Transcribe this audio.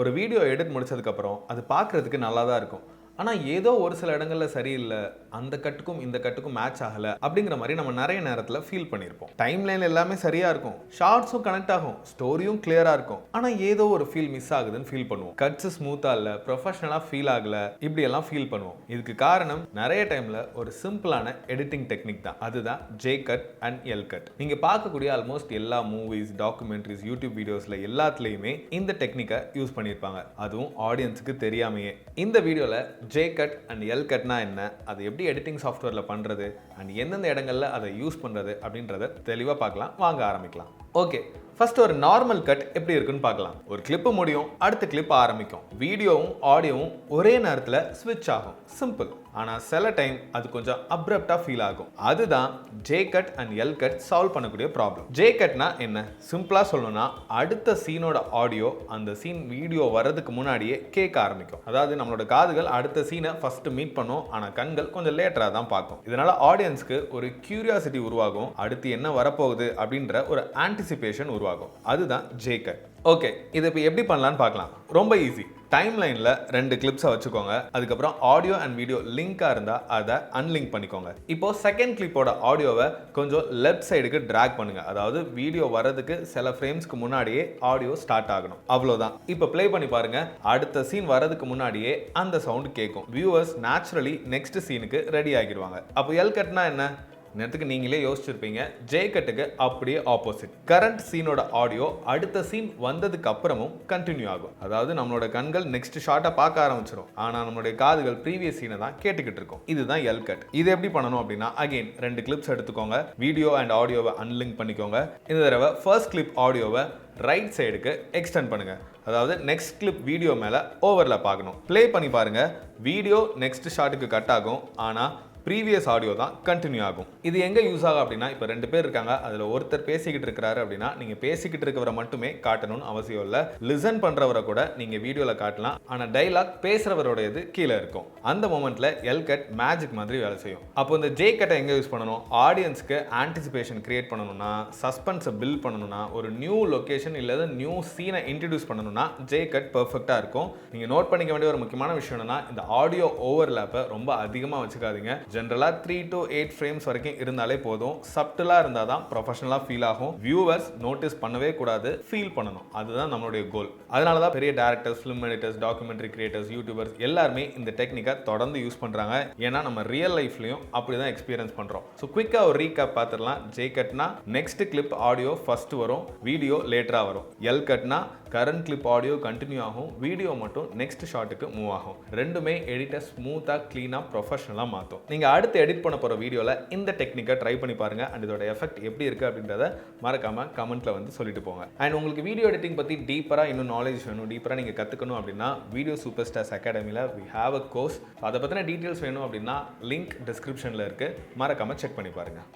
ஒரு video edit முடிச்சதுக்கப்புறம் அது பார்க்குறதுக்கு நல்லா தான் இருக்கும். ஆனால் ஏதோ ஒரு சில இடங்களில் சரியில்லை, அந்த கட்டுக்கும் இந்த கட்டுக்கும் மேட்ச் ஆகலை அப்படிங்கிற மாதிரி நம்ம நிறைய நேரத்தில் ஃபீல் பண்ணியிருப்போம். டைம் லைன் எல்லாமே சரியாக இருக்கும், ஷார்ட்ஸும் கனெக்ட் ஆகும், ஸ்டோரியும் கிளியராக இருக்கும். ஆனால் ஏதோ ஒரு ஃபீல் மிஸ் ஆகுதுன்னு ஃபீல் பண்ணுவோம். கட்ஸ் ஸ்மூத்தாக இல்லை, ப்ரொஃபஷனலாக ஃபீல் ஆகலை, இப்படியெல்லாம் ஃபீல் பண்ணுவோம். இதுக்கு காரணம் நிறைய டைமில் ஒரு சிம்பிளான எடிட்டிங் டெக்னிக் தான். அதுதான் J cut and L cut. நீங்கள் பார்க்கக்கூடிய ஆல்மோஸ்ட் எல்லா மூவிஸ், டாக்குமெண்ட்ரிஸ், யூடியூப் வீடியோஸில் எல்லாத்துலேயுமே இந்த டெக்னிக்கை யூஸ் பண்ணியிருப்பாங்க, அதுவும் ஆடியன்ஸுக்கு தெரியாமையே. இந்த வீடியோவில் ஜே கட் அண்ட் எல் கட்னா என்ன, அது எப்படி எடிட்டிங் சாஃப்ட்வேரில் பண்ணுறது அண்ட் எந்தெந்த இடங்களில் அதை யூஸ் பண்ணுறது அப்படின்றத தெளிவாக பார்க்கலாம். வாங்க ஆரம்பிக்கலாம். ஓகே, ஃபர்ஸ்ட் ஒரு நார்மல் கட் எப்படி இருக்குன்னு பார்க்கலாம். ஒரு கிளிப்பு முடியும், அடுத்த கிளிப் ஆரம்பிக்கும். வீடியோவும் ஆடியோவும் ஒரே நேரத்தில் ஸ்விட்ச் ஆகும். சிம்பிள். ஆனால் சில டைம் அது கொஞ்சம் அப்ரப்டாக ஃபீல் ஆகும். அதுதான் J cut and L cut solve பண்ணக்கூடிய ப்ராப்ளம். ஜே கட்னா என்ன? சிம்பிளாக சொல்லணும்னா அடுத்த சீனோட ஆடியோ அந்த சீன் வீடியோ வர்றதுக்கு முன்னாடியே கேட்க ஆரம்பிக்கும். அதாவது நம்மளோட காதுகள் அடுத்த சீனை ஃபர்ஸ்ட் மீட் பண்ணும், ஆனால் கண்கள் கொஞ்சம் லேட்டராக தான் பார்க்கும். இதனால ஆடியன்ஸ்க்கு ஒரு கியூரியாசிட்டி உருவாகும், அடுத்து என்ன வரப்போகுது அப்படின்ற ஒரு ஆன்டிசிபேஷன் உருவாகும். அதுதான் ஜே கட். ஓகே, இதை இப்போ எப்படி பண்ணலான்னு பார்க்கலாம். ரொம்ப ஈஸி. டைம் லைனில் 2 கிளிப்ஸை வச்சுக்கோங்க. அதுக்கப்புறம் ஆடியோ அண்ட் வீடியோ லிங்காக இருந்தால் அதை அன்லிங்க் பண்ணிக்கோங்க. இப்போ செகண்ட் கிளிப்போட ஆடியோவை கொஞ்சம் லெஃப்ட் சைடுக்கு ட்ராக் பண்ணுங்க. அதாவது வீடியோ வர்றதுக்கு சில ஃப்ரேம்ஸ்க்கு முன்னாடியே ஆடியோ ஸ்டார்ட் ஆகணும். அவ்வளோதான். இப்போ ப்ளே பண்ணி பாருங்க. அடுத்த சீன் வர்றதுக்கு முன்னாடியே அந்த சவுண்ட் கேட்கும். வியூவர்ஸ் நேச்சுரலி நெக்ஸ்ட் சீனுக்கு ரெடி ஆகிடுவாங்க. அப்போ எல் கட்னா என்ன? நேரத்துக்கு நீங்களே யோசிச்சிருப்பீங்க. ஜே கட்டுக்கு அப்படியே ஆப்போசிட். கரண்ட் சீனோட ஆடியோ அடுத்த சீன் வந்ததுக்கு அப்புறமும் கண்டினியூ ஆகும். அதாவது நம்மளோட கண்கள் நெக்ஸ்ட் ஷாட்டை பார்க்க ஆரம்பிச்சிடும், ஆனால் நம்மளுடைய காதுகள் ப்ரீவியஸ் சீனை தான் கேட்டுக்கிட்டு இருக்கும். இதுதான் எல் கட். இது எப்படி பண்ணணும் அப்படின்னா, அகைன் 2 கிளிப்ஸ் எடுத்துக்கோங்க, வீடியோ அண்ட் ஆடியோவை அன்லிங்க் பண்ணிக்கோங்க. இந்த தடவை ஃபர்ஸ்ட் கிளிப் ஆடியோவை ரைட் சைடுக்கு எக்ஸ்டெண்ட் பண்ணுங்க. அதாவது நெக்ஸ்ட் கிளிப் வீடியோ மேலே ஓவர்லாப் ஆகணும். ப்ளே பண்ணி பாருங்க. வீடியோ நெக்ஸ்ட் ஷாட்டுக்கு கட் ஆகும், ஆனால் ப்ரீவியஸ் ஆடியோ தான் கண்டினியூ ஆகும். இது எங்கே யூஸ் ஆகும் அப்படின்னா, இப்போ 2 பேர் இருக்காங்க, அதில் ஒருத்தர் பேசிக்கிட்டு இருக்கிறாரு அப்படின்னா நீங்கள் பேசிக்கிட்டு இருக்கிறவரை மட்டுமே காட்டணும்னு அவசியம் இல்லை. லிசன் பண்ணுறவரை கூட நீங்கள் வீடியோவில் காட்டலாம். ஆனால் டைலாக் பேசுகிறவரோடையது கீழே இருக்கும். அந்த மொமெண்ட்டில் எல் கட் மேஜிக் மாதிரி வேலை செய்யும். அப்போ இந்த ஜே கட்டை எங்கே யூஸ் பண்ணணும்? ஆடியன்ஸ்க்கு ஆன்டிசிபேஷன் கிரியேட் பண்ணணும்னா, சஸ்பென்ஸை பில்ட் பண்ணணும்னா, ஒரு நியூ லொக்கேஷன் இல்லை நியூ சீனை இன்ட்ரடியூஸ் பண்ணணும்னா ஜே கட் பர்ஃபெக்டாக இருக்கும். நீங்கள் நோட் பண்ணிக்க வேண்டிய ஒரு முக்கியமான விஷயம் என்னன்னா, இந்த ஆடியோ ஓவர்லேப்பை ரொம்ப அதிகமாக வச்சுக்காதீங்க. ஜென்ரலாக 3 to 8 ஃப்ரேம்ஸ் வரைக்கும் இருந்தாலே போதும். சப்டிலாக இருந்தால் தான் ப்ரொஃபஷனலாக ஃபீல் ஆகும். வியூவர்ஸ் நோட்டீஸ் பண்ணவே கூடாது, ஃபீல் பண்ணணும். அதுதான் நம்மளுடைய கோல். அதனால தான் பெரிய directors, film editors, documentary creators, YouTubers எல்லாருமே இந்த டெக்னிக்கை தொடர்ந்து யூஸ் பண்ணுறாங்க. ஏன்னா நம்ம ரியல் லைஃப்லையும் அப்படி தான் எக்ஸ்பீரியன்ஸ் பண்ணுறோம். ஸோ குவிக்காக ஒரு ரீகேப் பார்த்துடலாம். ஜே கட்னா நெக்ஸ்ட் கிளிப் ஆடியோ ஃபர்ஸ்ட் வரும், வீடியோ லேட்டராக வரும். எல் கட்னா கரண்ட் கிளிப் ஆடியோ கண்டினியூ ஆகும், வீடியோ மட்டும் நெக்ஸ்ட் ஷாட்டுக்கு மூவ் ஆகும். ரெண்டுமே எடிட்டர் ஸ்மூத்தாக, க்ளீனாக, ப்ரொஃபஷனலாக மாற்றும். நீங்கள் அடுத்து எடிட் பண்ண போகிற வீடியோவில் இந்த டெக்னிக்கை ட்ரை பண்ணி பாருங்கள். அண்ட் இதோட எஃபெக்ட் எப்படி இருக்குது அப்படின்றத மறக்காமல் கமெண்ட்டில் வந்து சொல்லிட்டு போங்க. அண்ட் உங்களுக்கு வீடியோ எடிட்டிங் பற்றி டீப்பராக இன்னும் நாலேஜ் வேணும், டீப்பராக நீங்கள் கற்றுக்கணும் அப்படின்னா வீடியோ சூப்பர் ஸ்டார்ஸ் அகாடமியில் வி ஹேவ் அ கோர்ஸ். அதை பற்றின டீட்டெயில்ஸ் வேணும் அப்படின்னா லிங்க் டிஸ்கிரிப்ஷனில் இருக்குது, மறக்காமல் செக் பண்ணி பாருங்கள்.